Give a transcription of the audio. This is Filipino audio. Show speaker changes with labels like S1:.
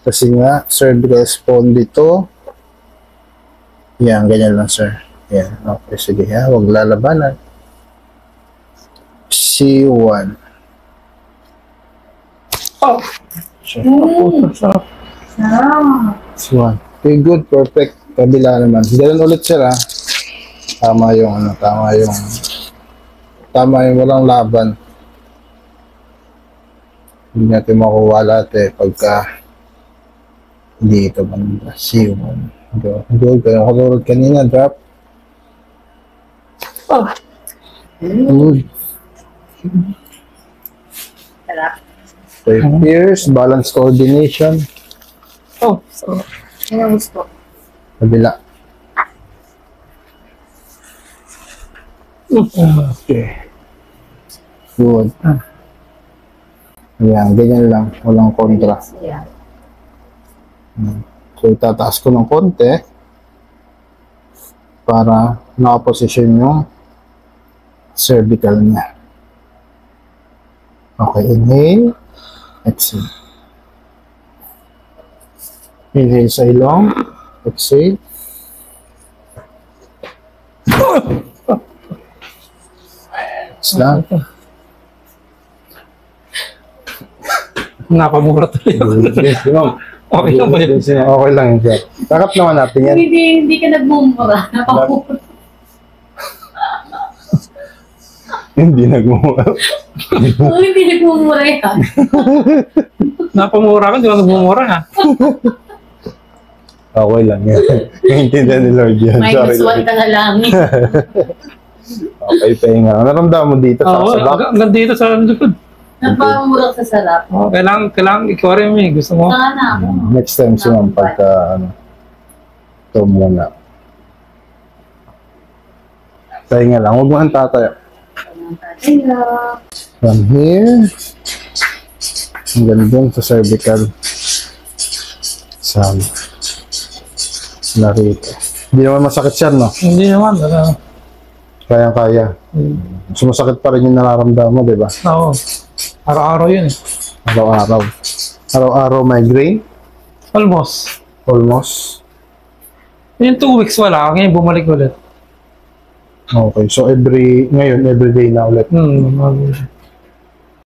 S1: Kasi nga, cervical spondylo. Yan, ganyan lang, sir. Yan, okay, sige ha. Huwag lalabanan. C1.
S2: Oh!
S1: Sure.
S2: Sarap.
S1: C1. Okay, good. Perfect. Kabila naman. Ganun ulit, sir, ha. Tama yung walang laban. Hindi natin makuha lahat pagka hindi ito banda. C1. Good. Kaya kasurod kanina, drop.
S2: Oh!
S1: Good.
S3: Sarap.
S1: Okay, Pierce, balance coordination.
S2: Oh! Sarap.
S3: Yan ang gusto.
S1: Kabila. Okay. Good. Ayan, ganyan lang. Walang kontra.
S3: Yeah.
S1: So, itataas ko ng konti para nakaposisyon yung cervical niya. Okay, inhale. Exhale. Inhale sa ilong. Exhale. Lang.
S2: Napamura tuloy. Okay lang ba yun?
S1: Okay lang yun, sir. Takap naman natin yan.
S3: Hindi ka nagmumura. Napamura.
S1: Hindi nagmumura.
S3: Hindi nagmumura yan.
S2: Napamura ka, di ba nagmumura ha?
S1: Okay lang yan. Naintindihan ni Lord yan. Sorry
S3: Minus 1
S1: lang.
S3: ka na lang.
S1: Okay, pahinga. Naramdaman mo dito
S2: Oo,
S1: sa back?
S2: hanggang dito sa likod.
S3: Napamura sa sarap.
S2: Oh, kailangan ikaw rin may gusto mo.
S3: Sana ako.
S1: Next time si ma'am pagka ito muna. Pahinga lang. Huwag mo ang tatayo. From here. Hanggang dun sa cervical. Sa narito. Hindi naman masakit yan, no?
S2: Hindi naman.
S1: Kayang-kaya. Sumasakit pa rin yung nararamdaman mo, di ba?
S2: Oo. Araw-araw yun eh.
S1: Araw-araw. Araw-araw migraine?
S2: Almost.
S1: Almost.
S2: Yung 2 weeks wala. Ngayon bumalik ulit.
S1: Okay. So, every day na ulit.